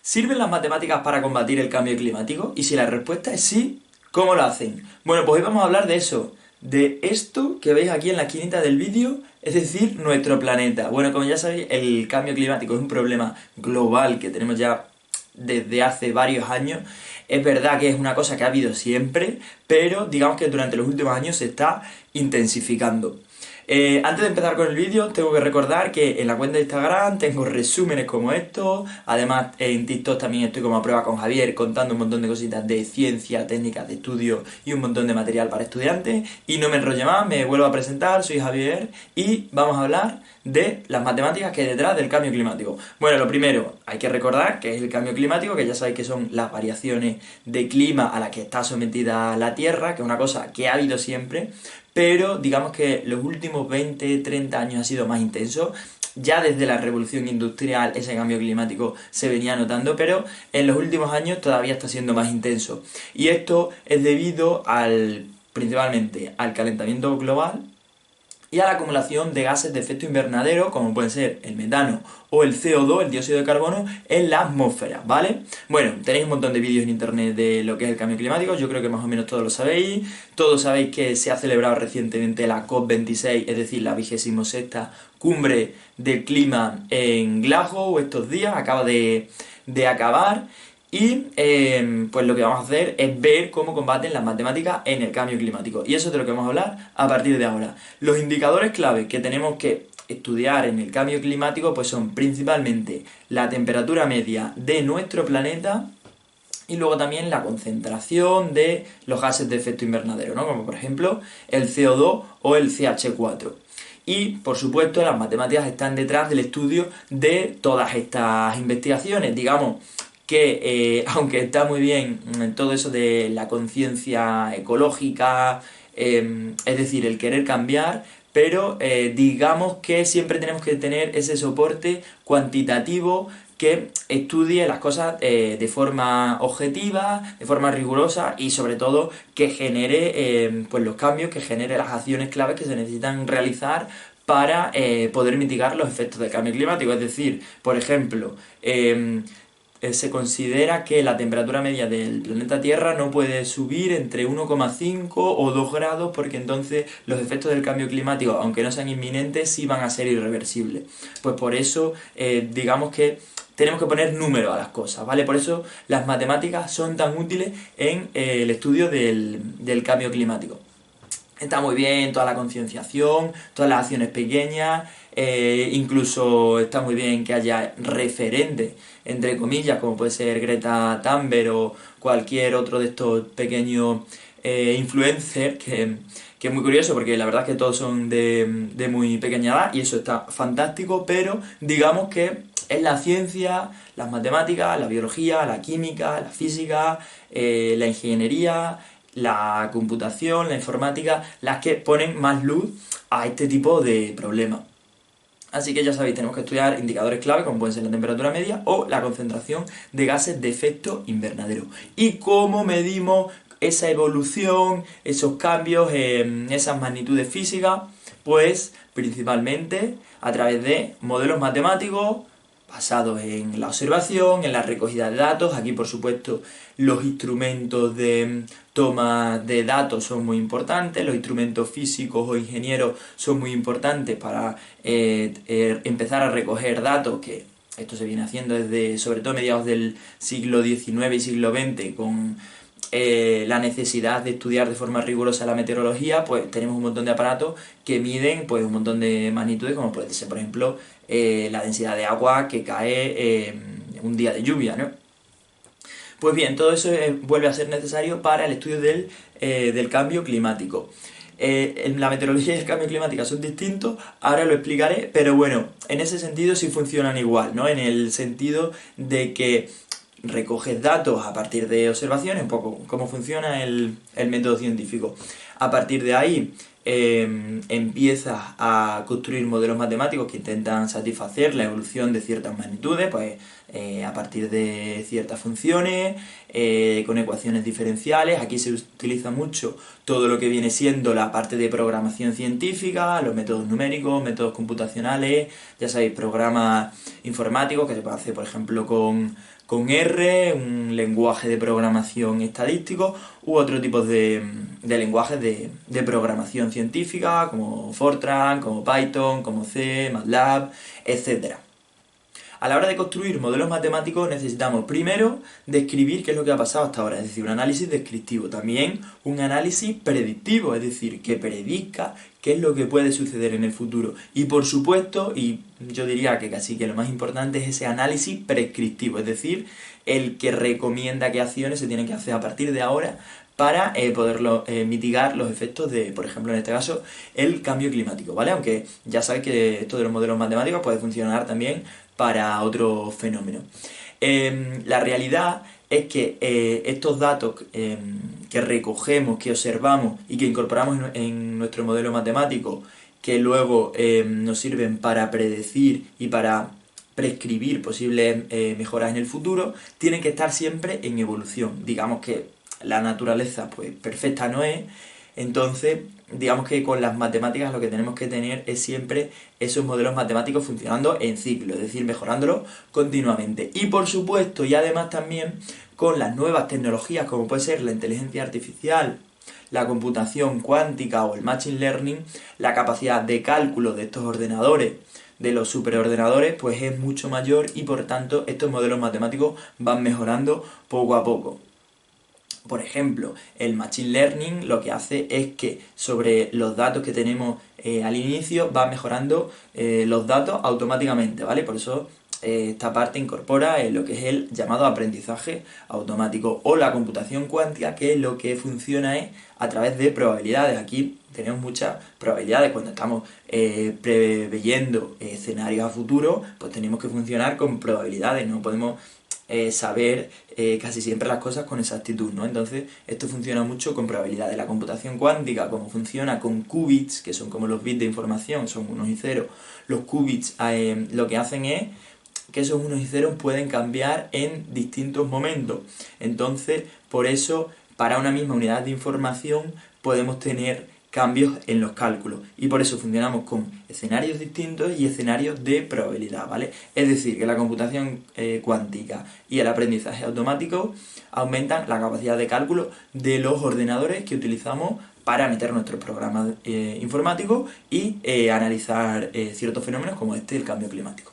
¿Sirven las matemáticas para combatir el cambio climático? Y si la respuesta es sí, ¿cómo lo hacen? Bueno, pues hoy vamos a hablar de eso, de esto que veis aquí en la esquinita del vídeo, es decir, nuestro planeta. Bueno, como ya sabéis, el cambio climático es un problema global que tenemos ya desde hace varios años. Es verdad que es una cosa que ha habido siempre, pero digamos que durante los últimos años se está intensificando. Antes de empezar con el vídeo, tengo que recordar que en la cuenta de Instagram tengo resúmenes como estos. Además, en TikTok también estoy como a prueba con Javier, contando un montón de cositas de ciencia, técnicas de estudio y un montón de material para estudiantes. Y no me enrollo más, me vuelvo a presentar, soy Javier y vamos a hablar de las matemáticas que hay detrás del cambio climático. Bueno, lo primero, hay que recordar que es el cambio climático, que ya sabéis que son las variaciones de clima a las que está sometida la Tierra, que es una cosa que ha habido siempre, pero digamos que los últimos 20, 30 años ha sido más intenso. Ya desde la revolución industrial ese cambio climático se venía notando, pero en los últimos años todavía está siendo más intenso. Y esto es debido principalmente al calentamiento global y a la acumulación de gases de efecto invernadero, como pueden ser el metano o el CO2, el dióxido de carbono, en la atmósfera, ¿vale? Bueno, tenéis un montón de vídeos en internet de lo que es el cambio climático, yo creo que más o menos todos lo sabéis. Todos sabéis que se ha celebrado recientemente la COP26, es decir, la 26ª cumbre del clima en Glasgow estos días, acaba de acabar. Y pues lo que vamos a hacer es ver cómo combaten las matemáticas en el cambio climático. Y eso es de lo que vamos a hablar a partir de ahora. Los indicadores clave que tenemos que estudiar en el cambio climático pues son principalmente la temperatura media de nuestro planeta y luego también la concentración de los gases de efecto invernadero, ¿no? Como por ejemplo el CO2 o el CH4. Y, por supuesto, las matemáticas están detrás del estudio de todas estas investigaciones. Digamos que, aunque está muy bien todo eso de la conciencia ecológica, es decir, el querer cambiar, pero digamos que siempre tenemos que tener ese soporte cuantitativo que estudie las cosas de forma objetiva, de forma rigurosa y sobre todo que genere pues los cambios, que genere las acciones claves que se necesitan realizar para poder mitigar los efectos del cambio climático. Es decir, por ejemplo, se considera que la temperatura media del planeta Tierra no puede subir entre 1,5 o 2 grados porque entonces los efectos del cambio climático, aunque no sean inminentes, sí van a ser irreversibles. Pues por eso, digamos que tenemos que poner número a las cosas, ¿vale? Por eso las matemáticas son tan útiles en el estudio del cambio climático. Está muy bien toda la concienciación, todas las acciones pequeñas, incluso está muy bien que haya referentes, entre comillas, como puede ser Greta Thunberg o cualquier otro de estos pequeños influencers, que es muy curioso porque la verdad es que todos son de muy pequeña edad y eso está fantástico, pero digamos que es la ciencia, las matemáticas, la biología, la química, la física, la ingeniería, la computación, la informática, las que ponen más luz a este tipo de problemas. Así que ya sabéis, tenemos que estudiar indicadores clave como pueden ser la temperatura media o la concentración de gases de efecto invernadero. Y cómo medimos esa evolución, esos cambios, esas magnitudes físicas, pues principalmente a través de modelos matemáticos basados en la observación, en la recogida de datos. Aquí, por supuesto, los instrumentos de toma de datos son muy importantes, los instrumentos físicos o ingenieros son muy importantes para empezar a recoger datos, que esto se viene haciendo desde, sobre todo, mediados del siglo XIX y siglo XX, con la necesidad de estudiar de forma rigurosa la meteorología. Pues tenemos un montón de aparatos que miden pues un montón de magnitudes, como puede ser, por ejemplo, la densidad de agua que cae un día de lluvia, ¿no? Pues bien, todo eso vuelve a ser necesario para el estudio del cambio climático. La meteorología y el cambio climático son distintos, ahora lo explicaré, pero bueno, en ese sentido sí funcionan igual, ¿no? En el sentido de que recoges datos a partir de observaciones, un poco cómo funciona el método científico. A partir de ahí empiezas a construir modelos matemáticos que intentan satisfacer la evolución de ciertas magnitudes, pues a partir de ciertas funciones, con ecuaciones diferenciales. Aquí se utiliza mucho todo lo que viene siendo la parte de programación científica, los métodos numéricos, métodos computacionales, ya sabéis, programas informáticos que se puede hacer, por ejemplo, con R, un lenguaje de programación estadístico, u otro tipo de lenguajes de programación científica, como Fortran, como Python, como C, MATLAB, etc. A la hora de construir modelos matemáticos necesitamos primero describir qué es lo que ha pasado hasta ahora, es decir, un análisis descriptivo, también un análisis predictivo, es decir, que predizca qué es lo que puede suceder en el futuro. Y por supuesto, y yo diría que casi que lo más importante es ese análisis prescriptivo, es decir, el que recomienda qué acciones se tienen que hacer a partir de ahora para mitigar los efectos de, por ejemplo, en este caso, el cambio climático, ¿vale? Aunque ya sabéis que esto de los modelos matemáticos puede funcionar también para otros fenómenos. La realidad es que estos datos que recogemos, que observamos y que incorporamos en nuestro modelo matemático, que luego nos sirven para predecir y para prescribir posibles mejoras en el futuro, tienen que estar siempre en evolución. Digamos que la naturaleza pues perfecta no es, entonces digamos que con las matemáticas lo que tenemos que tener es siempre esos modelos matemáticos funcionando en ciclo, es decir, mejorándolos continuamente. Y por supuesto, y además también con las nuevas tecnologías como puede ser la inteligencia artificial, la computación cuántica o el machine learning, la capacidad de cálculo de estos ordenadores, de los superordenadores, pues es mucho mayor y por tanto estos modelos matemáticos van mejorando poco a poco. Por ejemplo, el Machine Learning lo que hace es que sobre los datos que tenemos al inicio va mejorando los datos automáticamente, ¿vale? Por eso esta parte incorpora lo que es el llamado aprendizaje automático o la computación cuántica, que lo que funciona es a través de probabilidades. Aquí tenemos muchas probabilidades. Cuando estamos preveyendo escenarios a futuro, pues tenemos que funcionar con probabilidades, no podemos saber casi siempre las cosas con exactitud, ¿no? Entonces esto funciona mucho con probabilidades. La computación cuántica, como funciona con qubits, que son como los bits de información, son unos y ceros, los qubits lo que hacen es que esos unos y ceros pueden cambiar en distintos momentos. Entonces, por eso, para una misma unidad de información podemos tener cambios en los cálculos y por eso funcionamos con escenarios distintos y escenarios de probabilidad, ¿vale? Es decir, que la computación cuántica y el aprendizaje automático aumentan la capacidad de cálculo de los ordenadores que utilizamos para meter nuestros programas informáticos y analizar ciertos fenómenos como el cambio climático.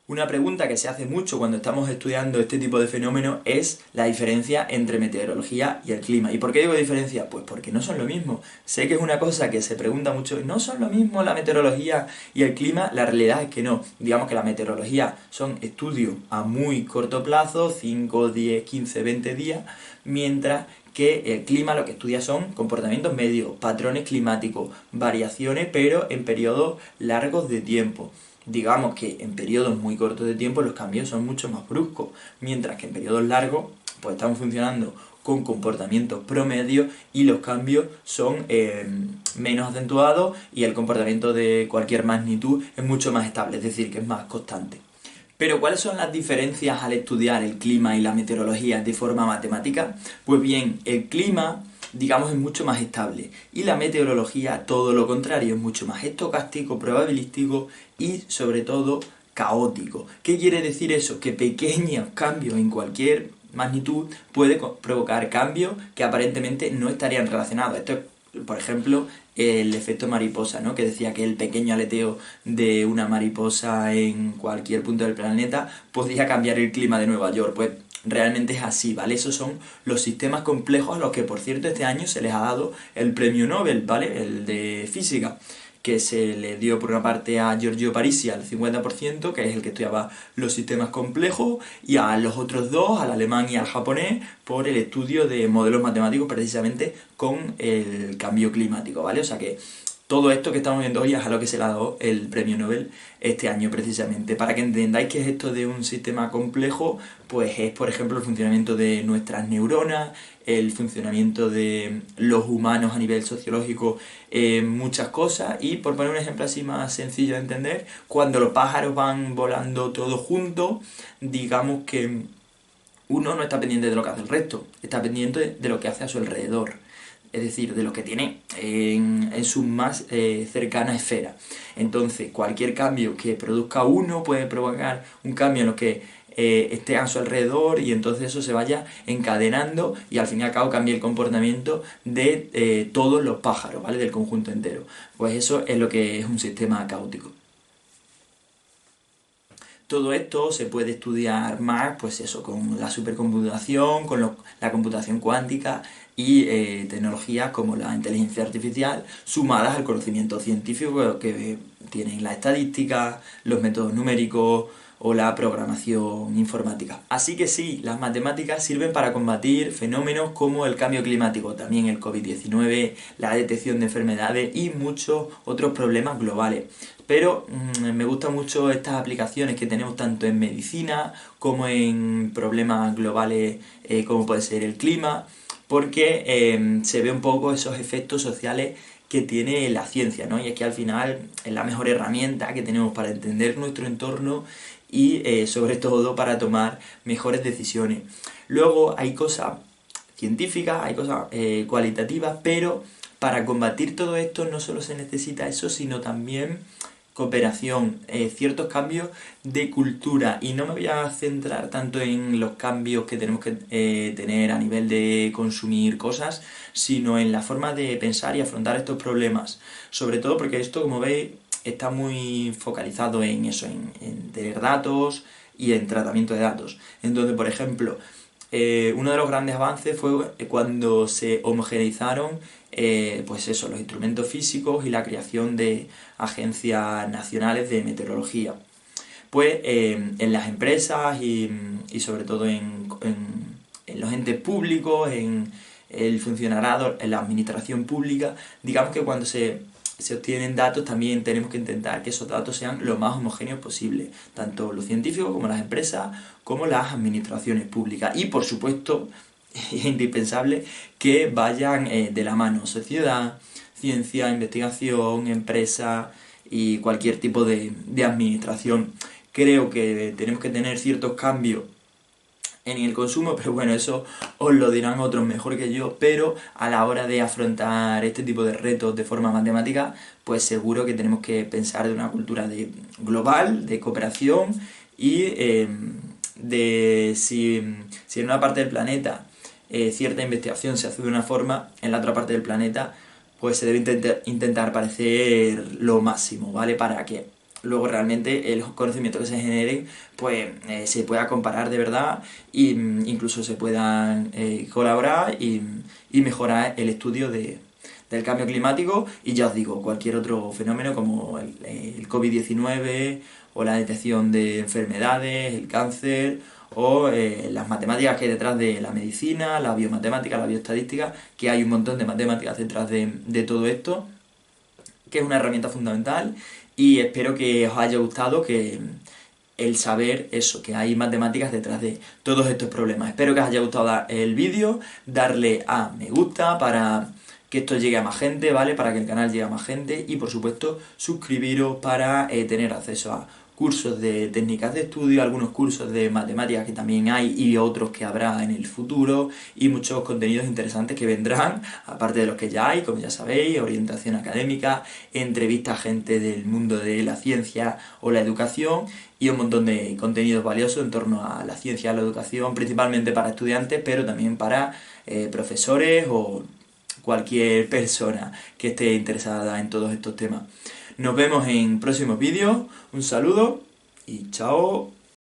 Una pregunta que se hace mucho cuando estamos estudiando este tipo de fenómenos es la diferencia entre meteorología y el clima. ¿Y por qué digo diferencia? Pues porque no son lo mismo. Sé que es una cosa que se pregunta mucho, ¿no son lo mismo la meteorología y el clima? La realidad es que no. Digamos que la meteorología son estudios a muy corto plazo, 5, 10, 15, 20 días, mientras que el clima lo que estudia son comportamientos medios, patrones climáticos, variaciones, pero en periodos largos de tiempo. Digamos que en periodos muy cortos de tiempo los cambios son mucho más bruscos, mientras que en periodos largos pues estamos funcionando con comportamientos promedios y los cambios son menos acentuados y el comportamiento de cualquier magnitud es mucho más estable, es decir, que es más constante. Pero ¿cuáles son las diferencias al estudiar el clima y la meteorología de forma matemática? Pues bien, el clima, digamos, es mucho más estable y la meteorología, todo lo contrario, es mucho más estocástico, probabilístico y, sobre todo, caótico. ¿Qué quiere decir eso? Que pequeños cambios en cualquier magnitud puede provocar cambios que aparentemente no estarían relacionados. Esto es, por ejemplo, el efecto mariposa, ¿no? Que decía que el pequeño aleteo de una mariposa en cualquier punto del planeta podía cambiar el clima de Nueva York. Pues realmente es así, ¿vale? Esos son los sistemas complejos a los que, por cierto, este año se les ha dado el premio Nobel, ¿vale? El de física, que se le dio por una parte a Giorgio Parisi al 50%, que es el que estudiaba los sistemas complejos, y a los otros dos, al alemán y al japonés, por el estudio de modelos matemáticos precisamente con el cambio climático, ¿vale? O sea que todo esto que estamos viendo hoy es a lo que se le ha dado el premio Nobel este año precisamente. Para que entendáis qué es esto de un sistema complejo, pues es por ejemplo el funcionamiento de nuestras neuronas, el funcionamiento de los humanos a nivel sociológico, muchas cosas. Y por poner un ejemplo así más sencillo de entender, cuando los pájaros van volando todos juntos, digamos que uno no está pendiente de lo que hace el resto, está pendiente de lo que hace a su alrededor, es decir, de lo que tiene en su más cercana esfera. Entonces, cualquier cambio que produzca uno puede provocar un cambio en lo que esté a su alrededor, y entonces eso se vaya encadenando y al fin y al cabo cambie el comportamiento de todos los pájaros, ¿vale? Del conjunto entero. Pues eso es lo que es un sistema caótico. Todo esto se puede estudiar más, pues eso, con la supercomputación, con la computación cuántica y tecnologías como la inteligencia artificial, sumadas al conocimiento científico que tienen la estadística, los métodos numéricos o la programación informática. Así que sí, las matemáticas sirven para combatir fenómenos como el cambio climático, también el COVID-19, la detección de enfermedades y muchos otros problemas globales. Pero me gustan mucho estas aplicaciones que tenemos tanto en medicina como en problemas globales como puede ser el clima, porque se ve un poco esos efectos sociales que tiene la ciencia, ¿no? Y es que al final es la mejor herramienta que tenemos para entender nuestro entorno y sobre todo para tomar mejores decisiones. Luego hay cosas científicas, hay cosas cualitativas, pero para combatir todo esto no solo se necesita eso, sino también cooperación, ciertos cambios de cultura. Y no me voy a centrar tanto en los cambios que tenemos que tener a nivel de consumir cosas, sino en la forma de pensar y afrontar estos problemas. Sobre todo porque esto, como veis, está muy focalizado en eso, en tener datos y en tratamiento de datos. Entonces, por ejemplo, uno de los grandes avances fue cuando se homogeneizaron pues eso, los instrumentos físicos y la creación de agencias nacionales de meteorología. Pues en las empresas y sobre todo en los entes públicos, en el funcionariado, en la administración pública, digamos que cuando se obtienen datos también tenemos que intentar que esos datos sean lo más homogéneos posible, tanto los científicos como las empresas, como las administraciones públicas. Y por supuesto, es indispensable que vayan de la mano sociedad, ciencia, investigación, empresa y cualquier tipo de administración. Creo que tenemos que tener ciertos cambios en el consumo, pero bueno, eso os lo dirán otros mejor que yo. Pero a la hora de afrontar este tipo de retos de forma matemática, pues seguro que tenemos que pensar de una cultura global, de cooperación y de si en una parte del planeta cierta investigación se hace de una forma, en la otra parte del planeta pues se debe intentar parecer lo máximo, ¿vale? Para que luego realmente el conocimiento que se genere pues se pueda comparar de verdad e incluso se puedan colaborar y mejorar el estudio del cambio climático y, ya os digo, cualquier otro fenómeno como el COVID-19 o la detección de enfermedades, el cáncer o las matemáticas que hay detrás de la medicina, la biomatemática, la bioestadística, que hay un montón de matemáticas detrás de todo esto, que es una herramienta fundamental. Y espero que os haya gustado el saber eso, que hay matemáticas detrás de todos estos problemas. Espero que os haya gustado el vídeo, darle a me gusta para que esto llegue a más gente, ¿vale? Para que el canal llegue a más gente y, por supuesto, suscribiros para tener acceso a cursos de técnicas de estudio, algunos cursos de matemáticas que también hay y otros que habrá en el futuro, y muchos contenidos interesantes que vendrán, aparte de los que ya hay, como ya sabéis, orientación académica, entrevistas a gente del mundo de la ciencia o la educación y un montón de contenidos valiosos en torno a la ciencia y la educación, principalmente para estudiantes, pero también para profesores o cualquier persona que esté interesada en todos estos temas. Nos vemos en próximos vídeos, un saludo y chao.